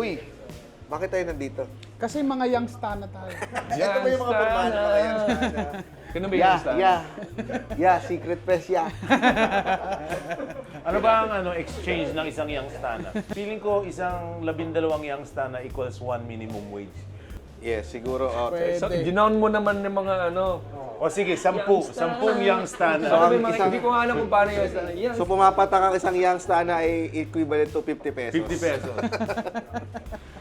Uy, bakit tayo nandito? Kasi mga youngsta na tayo. Ito ba yung mga pormahan na mga youngstana? Kano ba yung style? Yeah, secret press, yeah. Ano ba ang exchange ng isang youngstana? Feeling ko isang 12 youngstana equals 1 minimum wage. Yes, siguro. Pwede. So, ginown mo naman ng mga O sige, 10 youngstana. Hindi ko nga alam kung paano yung style. Yan. So pumapatak ang isang youngstana ay equivalent to 50 pesos. 50 pesos.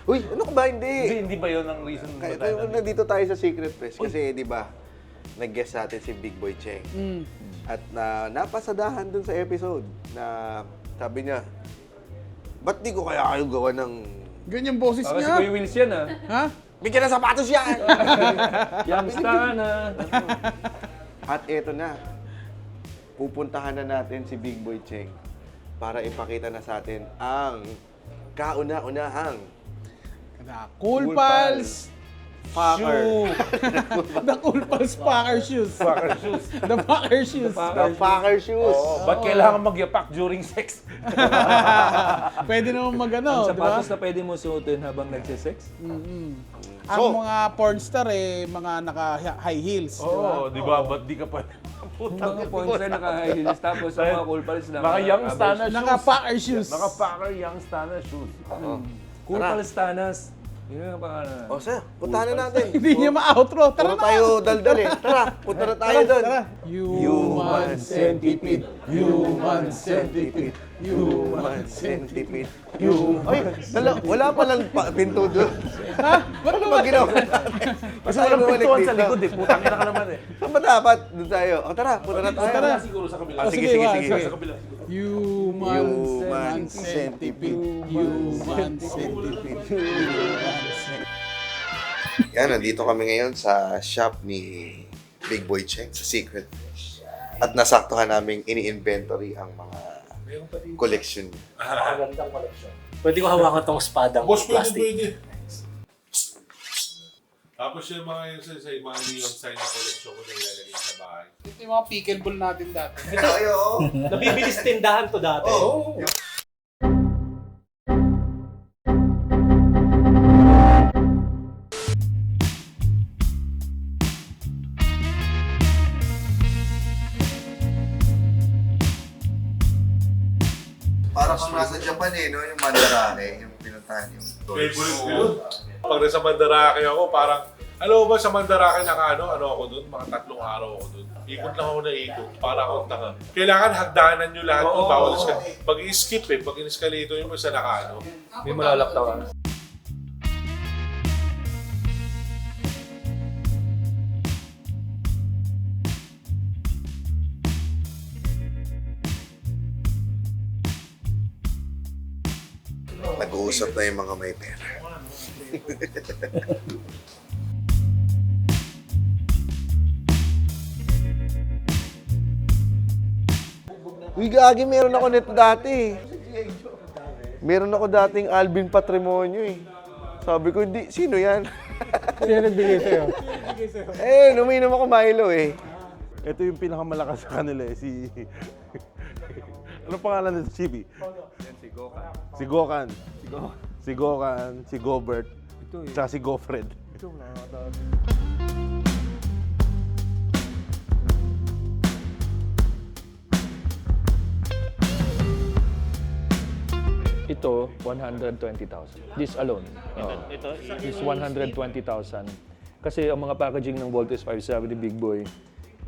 Uy, ano ka ba? Hindi. Hindi ba yun ang reason ba Kaya tayo nandito? nandito tayo sa secret press kasi di ba, nag-guest sa atin si Big Boy Cheng. At napasadahan dun sa episode na sabi niya, ba't di ko kaya kayo gawa ng... Ganyan boses Kasi niya. Kuya Wills yan Ha? Bigyan ng sapatos yan! Youngster na. At eto na, pupuntahan na natin si Big Boy Cheng para ipakita na sa atin ang kauna-unahang Cool Pals. fucker. The Cool Pals Packer Shoes. Fucker shoes. The Packer Shoes. The fucker shoes. Oh, ba't kailangan magyapak during sex? Pwede naman magano, Ang di ba? sapatos na pwede mo suotin habang nagsisex. Ang mga pornstar mga naka-high heels. Oo, di ba? Ba't di ka pa... Mga points na naka-high heels. Tapos ang mga cool pals na Mga youngstana shoes. Naka-Packer shoes. Naka-packer youngstana shoes. Cool Tara. pals tanas. Yun ang pangalan. O sir, puntahan na natin. Hindi niya ma-outro. Tara Puro na. tayo daldal eh. Tara, punta na tayo doon. Tara. Human centipede. Human centipede. Human centipede. Ay, wala palang pinto doon. Ha? Ba't Ano ba? ba ginawa natin? Kasi walang pintuan sa likod eh. Putang ina ka naman eh. Saan ba dapat? Doon tayo. O tara, punta na tayo. Tara. Siguro sa kabila. Ah, sige. Sa kabila. Human centipede. Human centipede. Yan, nandito kami ngayon sa shop ni Big Boy Cheng sa Secret Fish. At nasaktuhan namin ini-inventory ang mga collection niya. Magandang collection. Pwede ko hawakan tong espadang Boss, plastic. pwede. Tapos yung mga yun sa mga neon sign na collection ko na ilalagay sa bahay. Ito yung mga pickleball natin dati. Ayo! Nabibili sa tindahan to dati. Oh. Para kung nasa Japan no? Yung Mandarake, yung pinuntahan yung Favorite ko yun. Pag nasa Mandarake ako, parang, alam mo ba sa Mandarake ano ako doon? Mga 3 araw ako doon. Ikot lang ako na ikot, para akong tanga. Kailangan hagdanan nyo lahat kung bawal pag i-skip pag in-escalator yung sa nakaano. Hindi mo lalaktaw ka. Nag-uusap na yung mga may pera. Uy, gagi, meron ako nito dati. Meron ako dating Alvin Patrimonio eh. Sabi ko, hindi, sino yan? Sino nagbigay sa'yo? Uminom ako Milo eh. Ito yung pinakamalakas sa kanila eh, si... ano pangalan nito, Chibi? Si Gokan. Si Gokan, si Gobert, tsaka si Gofred. Ito, 120,000. This alone. This 120,000. Kasi ang mga packaging ng Voltes 570 Big Boy,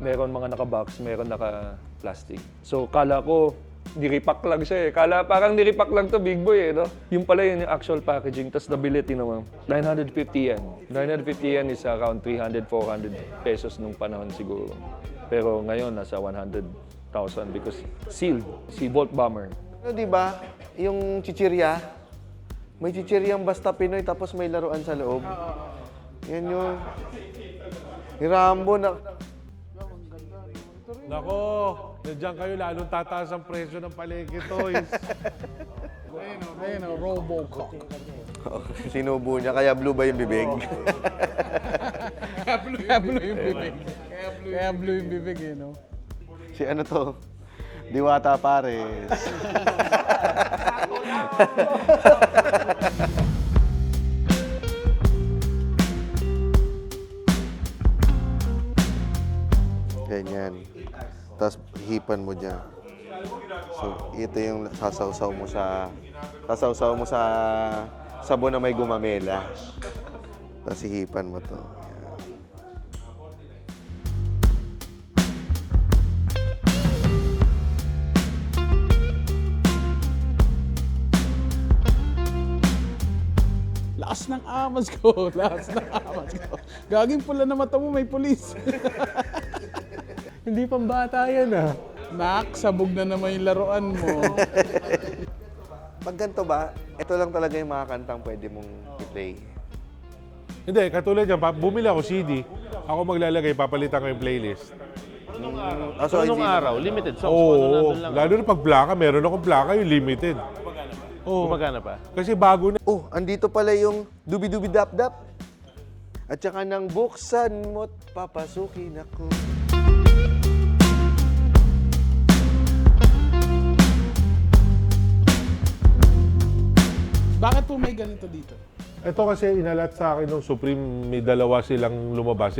meron mga naka-box, meron naka-plastic. So, kala ko, niripak lang siya eh. Parang niripak lang to Big Boy eh, no? Yung pala yun yung actual packaging, tapos nabili, naman. 950 yan. 950 yan is around 300, 400 pesos nung panahon siguro. Pero ngayon, nasa 100,000 because sealed. Si Volt Bomber. Ano, di ba? Yung chichirya. May chichiryang basta Pinoy tapos may laruan sa loob. Yan yung... Ni Rambo na... Nako, nandiyan kayo lalong tataas ang presyo ng palengke toys. Ayun o, Robocop. Sinubo niya, kaya blue ba yung bibig? Kaya blue yung bibig. Kaya blue yung bibig no? Si ano to? Diwata Pares. Ganyan. Tapos hipan mo dyan. So, ito yung sasawsaw mo sa sabon na may gumamela. Tapos hihipan mo to. Yan. Lakas ng amas ko. Lakas ng amas ko. Gaging pula na mata mo, may pulis. Hindi pang bata yan ah. Nak, sabog na naman yung laruan mo. Pag ganito ba, ito lang talaga yung mga kantang pwede mong i-play. Hindi, katulad yan, bumili ako CD. Ako maglalagay, papalitan ko yung playlist. So, Nung araw, limited songs. Oo, Nandun lang. lalo na pag plaka, meron akong plaka yung limited. Oo, Gumagana pa. kasi bago na. Oh, andito pala yung dubi-dubi-dap-dap. At saka nang buksan mo't papasukin ako. Bakit po may ganito dito? Ito kasi inalat sa akin ng Supreme, may dalawa silang lumabas.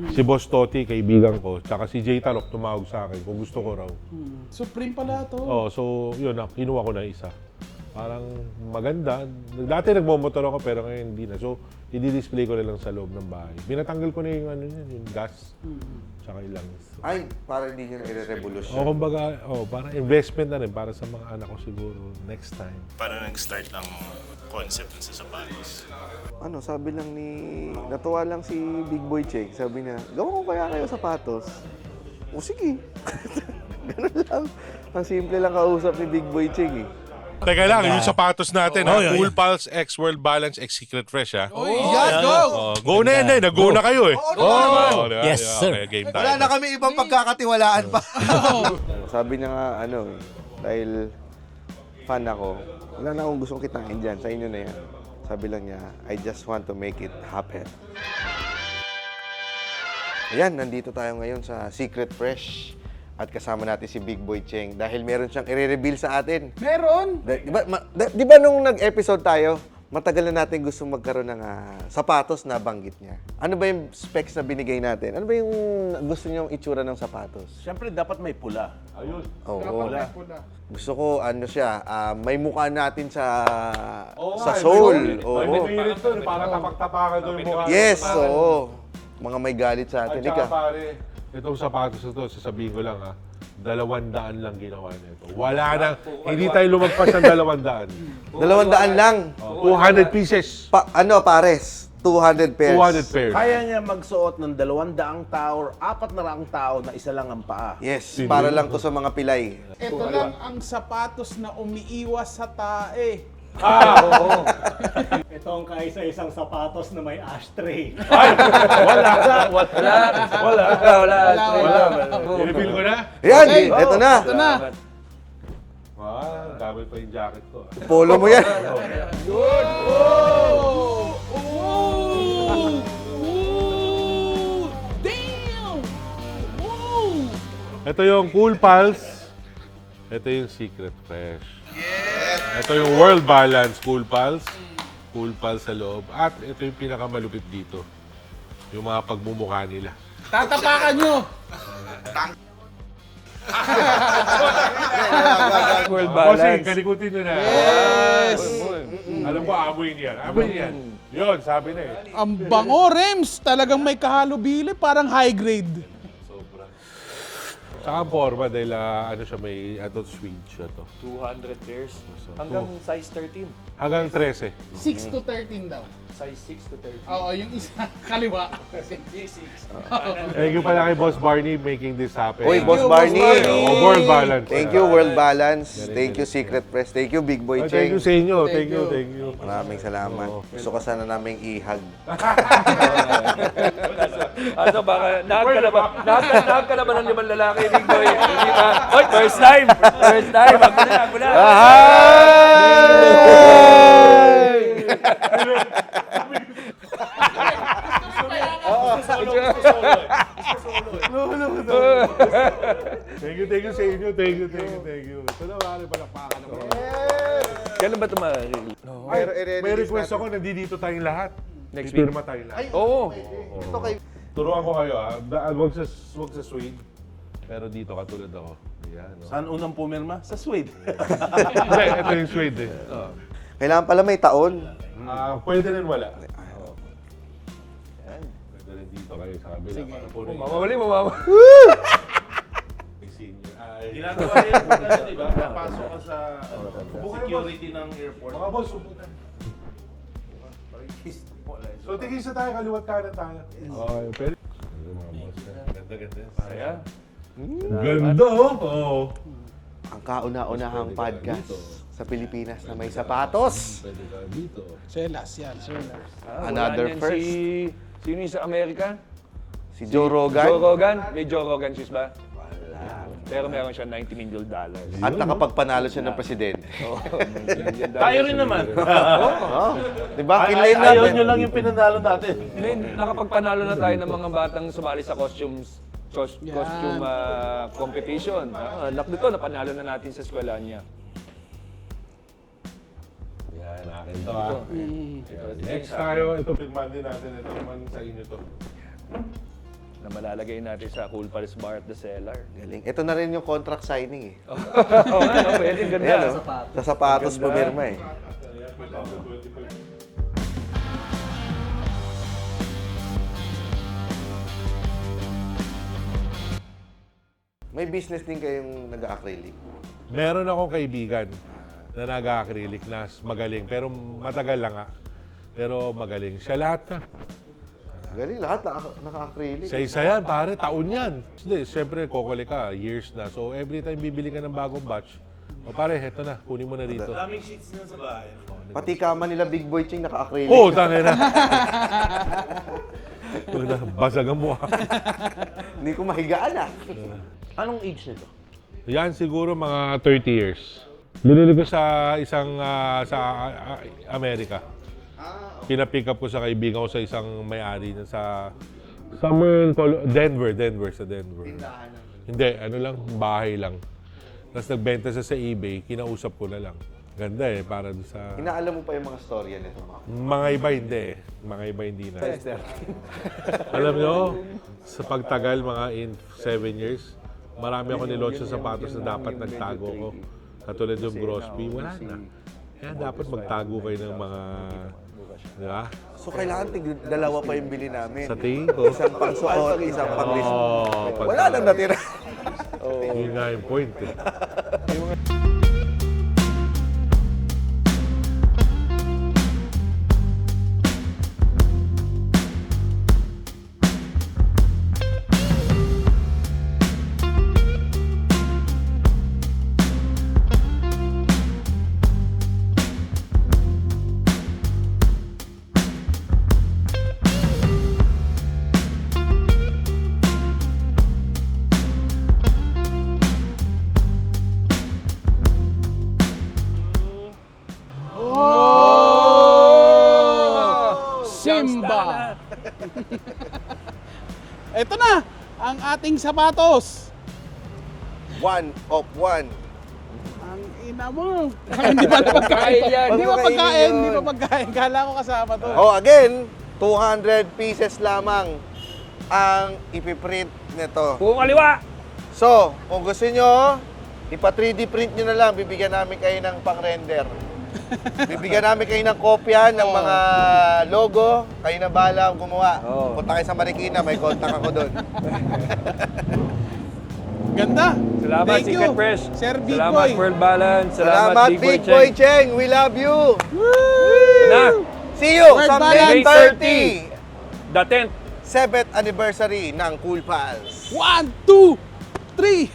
Si Boss Toti, kaibigan ko, tsaka si Jay Tarok tumawag sa akin kung gusto ko raw. Supreme pala to. Oh, so yun, kinuha ko na isa. Parang maganda. Dati nagmomotor ako pero ngayon hindi na. So, i-display ko na lang sa loob ng bahay. Pinatanggal ko na yung ano yun, yung gas. Tsaka yung langis. Ay, para hindi nyo na i-revolution. O kumbaga, parang investment na rin para sa mga anak ko siguro next time. Paano nag-start ang concept sa sapatos? Ano, sabi lang natuwa lang si Big Boy Cheng. Sabi niya, gawa ko kaya kayo sapatos? O sige. Ganun lang. Ang simple lang kausap ni Big Boy Cheng eh. Teka lang, yung sapatos natin, Cool Pulse X World Balance X Secret Fresh, ha? Yes, go! Go na yan, nag-go na kayo, eh. Yes, sir. Okay, game tayo. Wala na kami ibang pagkakatiwalaan pa. Sabi niya nga, dahil fan ako, wala na akong gustong kitain dyan. Sa inyo na yan. Sabi lang niya, I just want to make it happen. Ayan, nandito tayo ngayon sa Secret Fresh. At kasama natin si Big Boy Cheng dahil meron siyang i-reveal sa atin. Meron! Di ba nung nag-episode tayo, matagal na natin gusto magkaroon ng sapatos na banggit niya. Ano ba yung specs na binigay natin? Ano ba yung gusto niyong itsura ng sapatos? Siyempre, dapat may pula. Oo. Gusto ko, may mukha natin sa soul. Oo. May to, para tapak-tapakan doon yung mukha. Yes, oo. Mga may galit sa At atin. saka Ika. pare, itong sapatos na to, sasabihin ko lang 200 lang ginawa nito. Wala na, hindi tayo lumagpas ng 200. 200 lang. 200 pieces. Pares. 200 pairs. 200 pairs. Kaya niya magsuot ng 200 tao or 400 tao na isa lang ang paa. Yes, para lang to sa mga pilay. Ito lang ang sapatos na umiiwas sa tae. Ito ang kaisa-isang sapatos na may ashtray. I-reveal ko na? Ayan, Okay. ito na. Ito na. Dami pa yung jacket ko. Polo mo yan. Oh! Oh! Oh! Damn! Oh! Ito yung Cool Pulse. Ito yung Secret Fresh. Ito yung World Balance Cool Pulse. Cool Pulse sa loob. At ito yung pinakamalupit dito. Yung mga pagmumukha nila. Tatapakan nyo! World Kasi balance. kalikutin nyo na. Yes! Alam ko, amoy niyan. Amoy niyan. Yun, sabi na eh. Ang bango, Rems! Talagang may kahalubili, parang high grade. Saka ang forma dahil siya may adult swing siya to. 200 pairs. Hanggang size 13. Hanggang 13. 6 to 13 daw. Size 6 to 13. Oo, yung isa, kaliwa. Thank you pala kay Boss Barney making this happen. Uy, Boss you, Barney. Boss Barney. World Balance. Thank you, World Balance. Thank you, Secret Press. Thank you, Big Boy Thank you Cheng. sa inyo. Thank Thank you. Maraming salamat. Gusto ko sana naming ihag. Ano baka, nahag ka na ba ng 5 lalaki, Big Boy? Hindi ba? Oy, first time! First time! Ako na! Thank you sa inyo. Thank you. Ito na, pare, palakpakan naman. Kailan ba ito ma-release? May request ako, nandito tayong lahat. Next week. Pirma tayong lahat. Oo. Ito kay... Turuan ko kayo, Huwag sa suede. Pero dito katulad ako. Ayan, no? Saan unang pumirma? Sa Swede. Hindi, ito yung Swede eh. Kailangan pala may taon. Pwede rin wala. Pwede rin dito kayo sa kabila. Para puro yung Mamamali, mamamali. senior. Ginagawa yan, di ba? Papasok ka sa security ng airport. Mga boss, uputan. So, tigisa tayo, kaliwat kanan tayo. Okay, pwede. Ganda. Ayan. Ganda, oh. Ang kauna-unahang podcast sa Pilipinas na may sapatos. Pwede ka dito. Selas yan, selas. Another Wala niyan first. Sino yung sa Amerika? Si Joe Rogan. Joe Rogan? May Joe Rogan shoes ba? Wala. Pero meron siya $90 million. At nakapagpanalo siya ng presidente. Tayo rin naman. Oh, di ba? Kinlaim Ayaw natin. nyo lang yung pinanalo natin. Nakapagpanalo na tayo ng mga batang sumali sa costume competition. Anak nito, napanalo na natin sa eskwela niya. Yan, akin to ah. Next tayo, ito pinman din natin. Ito naman sa inyo to. Na malalagay natin sa Cool Pals Bar at the Cellar. Galing. Ito na rin yung contract signing eh. Oo, pwede, ganda. Ayan, oh. Sa sapatos pumirma eh. May business din kayong nag-acrylic. Meron akong kaibigan na nag-acrylic na magaling. Pero matagal lang nga. Pero magaling. Siya lahat na. Galing, lahat naka-acrylic. Sa isa yan, pare, taon yan. Hindi, siyempre, kokole ka, years na. So, every time bibili ka ng bagong batch, o pare, heto na, kunin mo na rito. Daming sheets na sa bahay. Pati kama nila Big Boy Ching naka-acrylic. Oo, tangin na. Basag ang mukha. Hindi ko mahigaan ah. Anong age nito? Yan siguro mga 30 years. Binili ko sa isang Amerika. Pinapick up ko sa kaibigan ko sa isang may-ari na sa somewhere in Denver sa Denver. Hindi, ano lang, bahay lang. Tapos nagbenta siya sa eBay, kinausap ko na lang. Ganda eh, para doon sa... Inaalam mo pa yung mga storya nito. Mga iba hindi eh. Mga iba hindi na. Alam nyo, sa pagtagal, mga in 7 years, marami ako nilaunch sa sapatos na dapat nagtago ko. Katulad yung Grosby, wala na. Kaya dapat magtago kayo ng mga... Di ba? So kailangan dalawa pa yung bili namin. Sa tingin ko. Isang pang suot, isang pang list. Oh, Wala nang natira. Yun nga yung point eh. Simba! Ito na, ang ating sapatos. One of one. Ang ina mo. Hindi pa pagkain yan. Hindi pa pagkain, hindi pa pagkain. Kala ko kasama to. Oh, again, 200 pieces lamang ang ipiprint nito. Puro kaliwa! So, kung gusto nyo, ipa-3D print nyo na lang, bibigyan namin kayo ng pang-render. Bibigyan namin kayo ng kopya ng mga logo. Kayo na bahala gumawa. Punta kayo sa Marikina, may contact ako doon. Ganda. Salamat, Thank Secret you, Fresh. Sir Big Salamat, Boy. Pearl Balance. Salamat, Big Boy Cheng. We love you. Na, See you Word sa balance. May 30. the 10th. 7th anniversary ng Cool Pals. 1, 2, 3.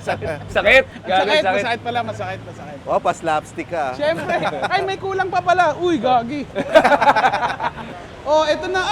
Sakit. Masakit, Sakit. masakit pala, masakit. Oh, pa-slapstick ka. Siyempre. Ay, may kulang pa pala. Uy, gagi. Oh, eto na.